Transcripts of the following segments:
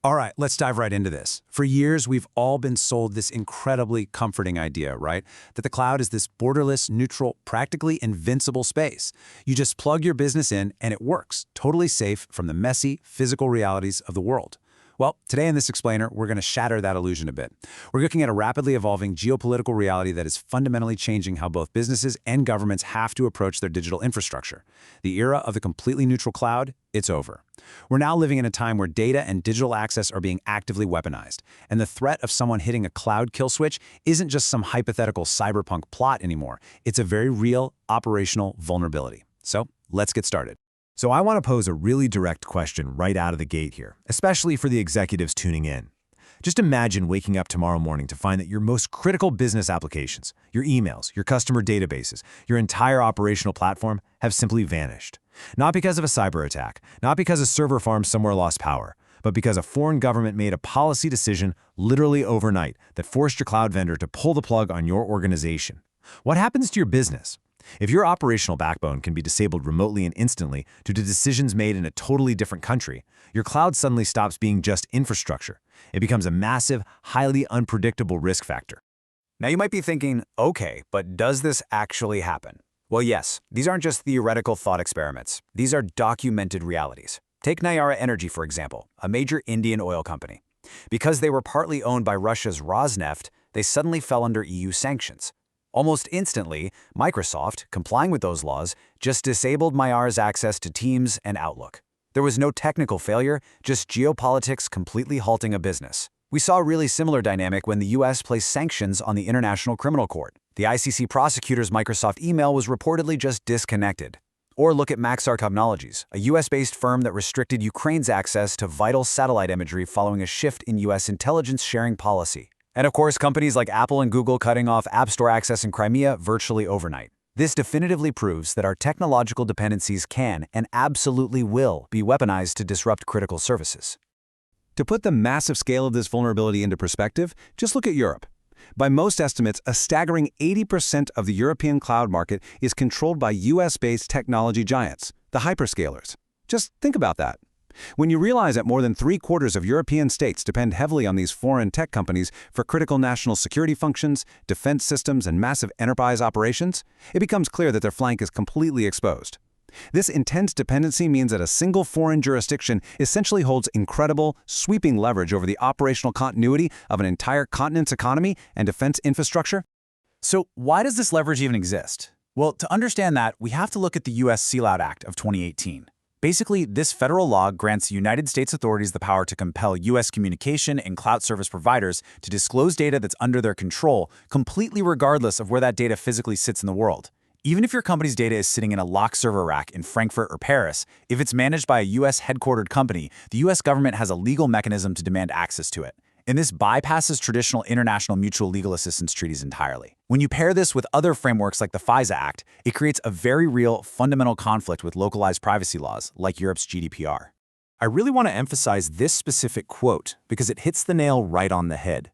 All right, let's dive right into this. For years, we've all been sold this incredibly comforting idea, right? That the cloud is this borderless, neutral, practically invincible space. You just plug your business in and it works, totally safe from the messy, physical realities of the world. Well, today in this explainer, we're going to shatter that illusion a bit. We're looking at a rapidly evolving geopolitical reality that is fundamentally changing how both businesses and governments have to approach their digital infrastructure. The era of the completely neutral cloud, it's over. We're now living in a time where data and digital access are being actively weaponized, and the threat of someone hitting a cloud kill switch isn't just some hypothetical cyberpunk plot anymore. It's a very real, operational vulnerability. So let's get started. So I want to pose a really direct question right out of the gate here, especially for the executives tuning in. Just imagine waking up tomorrow morning to find that your most critical business applications, your emails, your customer databases, your entire operational platform have simply vanished. Not because of a cyber attack, not because a server farm somewhere lost power, but because a foreign government made a policy decision literally overnight that forced your cloud vendor to pull the plug on your organization. What happens to your business? If your operational backbone can be disabled remotely and instantly due to decisions made in a totally different country, your cloud suddenly stops being just infrastructure. It becomes a massive, highly unpredictable risk factor. Now you might be thinking, okay, but does this actually happen? Well, yes, these aren't just theoretical thought experiments. These are documented realities. Take Nayara Energy, for example, a major Indian oil company. Because they were partly owned by Russia's Rosneft, they suddenly fell under EU sanctions. Almost instantly, Microsoft, complying with those laws, just disabled Nayara's access to Teams and Outlook. There was no technical failure, just geopolitics completely halting a business. We saw a really similar dynamic when the US placed sanctions on the International Criminal Court. The ICC prosecutor's Microsoft email was reportedly just disconnected. Or look at Maxar Technologies, a US-based firm that restricted Ukraine's access to vital satellite imagery following a shift in US intelligence sharing policy. And of course, companies like Apple and Google cutting off App Store access in Crimea virtually overnight. This definitively proves that our technological dependencies can and absolutely will be weaponized to disrupt critical services. To put the massive scale of this vulnerability into perspective, just look at Europe. By most estimates, a staggering 80% of the European cloud market is controlled by US-based technology giants, the hyperscalers. Just think about that. When you realize that more than 3/4 of European states depend heavily on these foreign tech companies for critical national security functions, defense systems, and massive enterprise operations, it becomes clear that their flank is completely exposed. This intense dependency means that a single foreign jurisdiction essentially holds incredible, sweeping leverage over the operational continuity of an entire continent's economy and defense infrastructure. So why does this leverage even exist? Well, to understand that, we have to look at the US CLOUD Act of 2018. Basically, this federal law grants United States authorities the power to compel U.S. communication and cloud service providers to disclose data that's under their control, completely regardless of where that data physically sits in the world. Even if your company's data is sitting in a locked server rack in Frankfurt or Paris, if it's managed by a U.S. headquartered company, the U.S. government has a legal mechanism to demand access to it. And this bypasses traditional international mutual legal assistance treaties entirely. When you pair this with other frameworks like the FISA Act, it creates a very real, fundamental conflict with localized privacy laws, like Europe's GDPR. I really want to emphasize this specific quote because it hits the nail right on the head.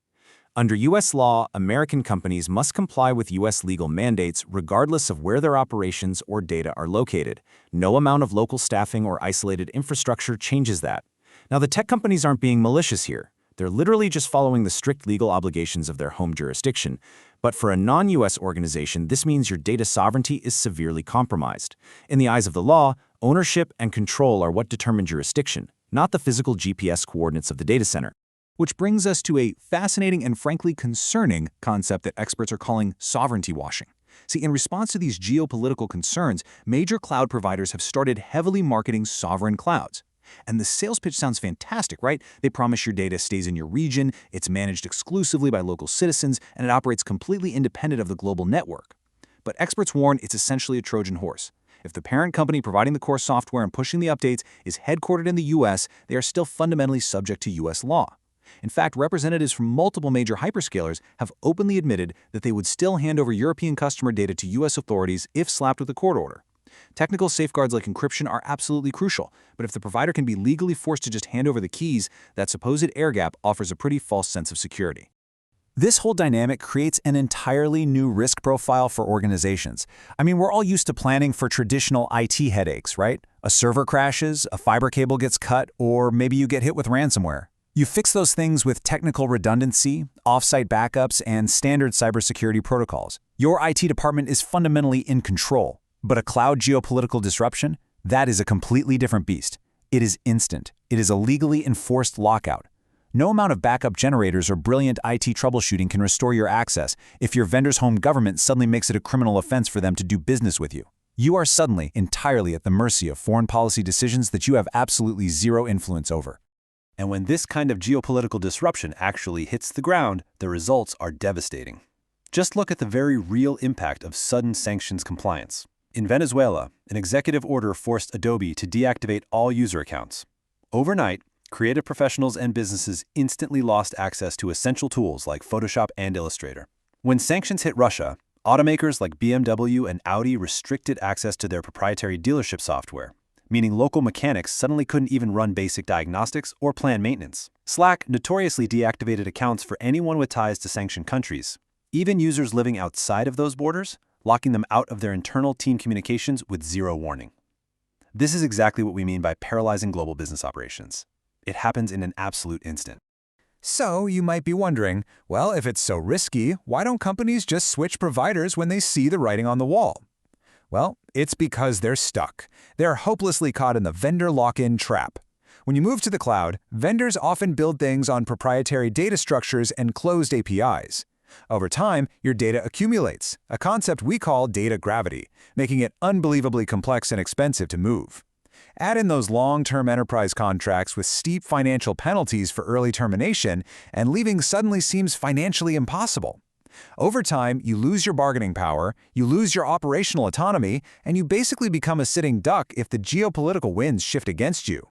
Under U.S. law, American companies must comply with U.S. legal mandates regardless of where their operations or data are located. No amount of local staffing or isolated infrastructure changes that. Now, the tech companies aren't being malicious here. They're literally just following the strict legal obligations of their home jurisdiction. But for a non-U.S. organization, this means your data sovereignty is severely compromised. In the eyes of the law, ownership and control are what determine jurisdiction, not the physical GPS coordinates of the data center. Which brings us to a fascinating and frankly concerning concept that experts are calling sovereignty washing. See, in response to these geopolitical concerns, major cloud providers have started heavily marketing sovereign clouds. And the sales pitch sounds fantastic, right? They promise your data stays in your region, it's managed exclusively by local citizens, and it operates completely independent of the global network. But experts warn it's essentially a Trojan horse. If the parent company providing the core software and pushing the updates is headquartered in the US, they are still fundamentally subject to US law. In fact, representatives from multiple major hyperscalers have openly admitted that they would still hand over European customer data to US authorities if slapped with a court order. Technical safeguards like encryption are absolutely crucial, but if the provider can be legally forced to just hand over the keys, that supposed air gap offers a pretty false sense of security. This whole dynamic creates an entirely new risk profile for organizations. I mean, we're all used to planning for traditional IT headaches, right? A server crashes, a fiber cable gets cut, or maybe you get hit with ransomware. You fix those things with technical redundancy, off-site backups, and standard cybersecurity protocols. Your IT department is fundamentally in control. But a cloud geopolitical disruption? That is a completely different beast. It is instant. It is a legally enforced lockout. No amount of backup generators or brilliant IT troubleshooting can restore your access if your vendor's home government suddenly makes it a criminal offense for them to do business with you. You are suddenly entirely at the mercy of foreign policy decisions that you have absolutely zero influence over. And when this kind of geopolitical disruption actually hits the ground, the results are devastating. Just look at the very real impact of sudden sanctions compliance. In Venezuela, an executive order forced Adobe to deactivate all user accounts. Overnight, creative professionals and businesses instantly lost access to essential tools like Photoshop and Illustrator. When sanctions hit Russia, automakers like BMW and Audi restricted access to their proprietary dealership software, meaning local mechanics suddenly couldn't even run basic diagnostics or plan maintenance. Slack notoriously deactivated accounts for anyone with ties to sanctioned countries, even users living outside of those borders, locking them out of their internal team communications with zero warning. This is exactly what we mean by paralyzing global business operations. It happens in an absolute instant. So you might be wondering, well, if it's so risky, why don't companies just switch providers when they see the writing on the wall? Well, it's because they're stuck. They're hopelessly caught in the vendor lock-in trap. When you move to the cloud, vendors often build things on proprietary data structures and closed APIs. Over time, your data accumulates, a concept we call data gravity, making it unbelievably complex and expensive to move. Add in those long-term enterprise contracts with steep financial penalties for early termination, and leaving suddenly seems financially impossible. Over time, you lose your bargaining power, you lose your operational autonomy, and you basically become a sitting duck if the geopolitical winds shift against you.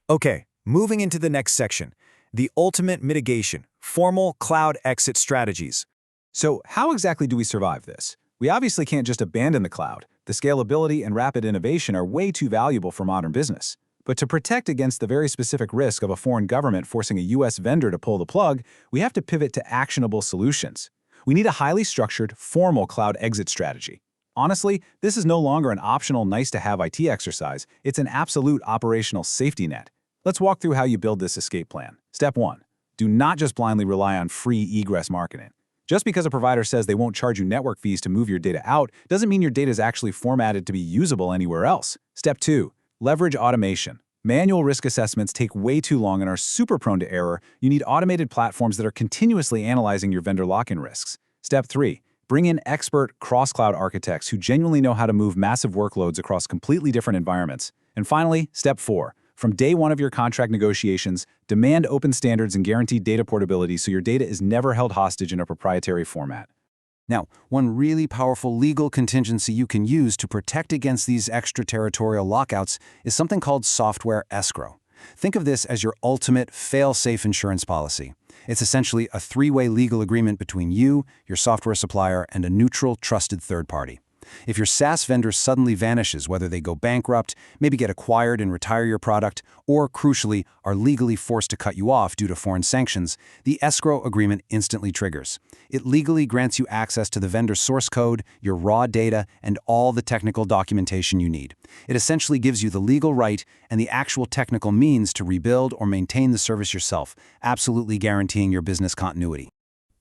Okay, moving into the next section, the ultimate mitigation, formal cloud exit strategies. So how exactly do we survive this? We obviously can't just abandon the cloud. The scalability and rapid innovation are way too valuable for modern business. But to protect against the very specific risk of a foreign government forcing a US vendor to pull the plug, we have to pivot to actionable solutions. We need a highly structured, formal cloud exit strategy. Honestly, this is no longer an optional nice-to-have IT exercise, it's an absolute operational safety net. Let's walk through how you build this escape plan. Step 1. Do not just blindly rely on free egress marketing. Just because a provider says they won't charge you network fees to move your data out doesn't mean your data is actually formatted to be usable anywhere else. Step 2. Leverage automation. Manual risk assessments take way too long and are super prone to error. You need automated platforms that are continuously analyzing your vendor lock-in risks. Step 3. Bring in expert cross-cloud architects who genuinely know how to move massive workloads across completely different environments. And finally, Step 4. From day one of your contract negotiations, demand open standards and guaranteed data portability so your data is never held hostage in a proprietary format. Now, one really powerful legal contingency you can use to protect against these extraterritorial lockouts is something called software escrow. Think of this as your ultimate fail-safe insurance policy. It's essentially a three-way legal agreement between you, your software supplier, and a neutral, trusted third party. If your SaaS vendor suddenly vanishes, whether they go bankrupt, maybe get acquired and retire your product, or, crucially, are legally forced to cut you off due to foreign sanctions, the escrow agreement instantly triggers. It legally grants you access to the vendor's source code, your raw data, and all the technical documentation you need. It essentially gives you the legal right and the actual technical means to rebuild or maintain the service yourself, absolutely guaranteeing your business continuity.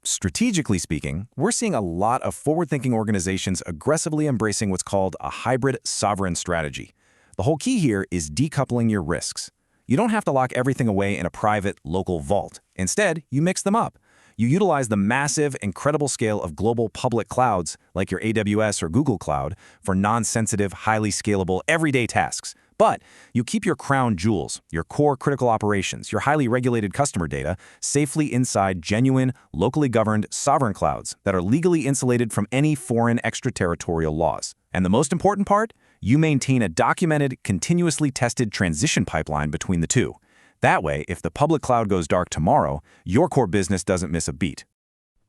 Strategically speaking, we're seeing a lot of forward-thinking organizations aggressively embracing what's called a hybrid sovereign strategy. The whole key here is decoupling your risks. You don't have to lock everything away in a private, local vault. Instead, you mix them up. You utilize the massive, incredible scale of global public clouds, like your AWS or Google Cloud, for non-sensitive, highly scalable, everyday tasks. But you keep your crown jewels, your core critical operations, your highly regulated customer data, safely inside genuine, locally governed, sovereign clouds that are legally insulated from any foreign extraterritorial laws. And the most important part? You maintain a documented, continuously tested transition pipeline between the two. That way, if the public cloud goes dark tomorrow, your core business doesn't miss a beat.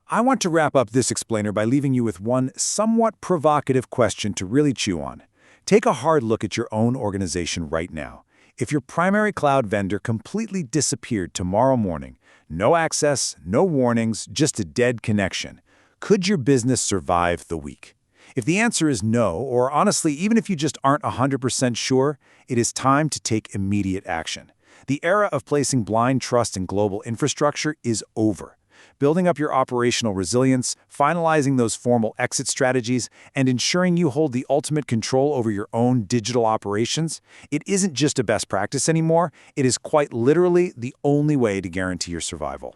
I want to wrap up this explainer by leaving you with one somewhat provocative question to really chew on. Take a hard look at your own organization right now. If your primary cloud vendor completely disappeared tomorrow morning, no access, no warnings, just a dead connection, could your business survive the week? If the answer is no, or honestly, even if you just aren't 100% sure, it is time to take immediate action. The era of placing blind trust in global infrastructure is over. Building up your operational resilience, finalizing those formal exit strategies, and ensuring you hold the ultimate control over your own digital operations, it isn't just a best practice anymore, it is quite literally the only way to guarantee your survival.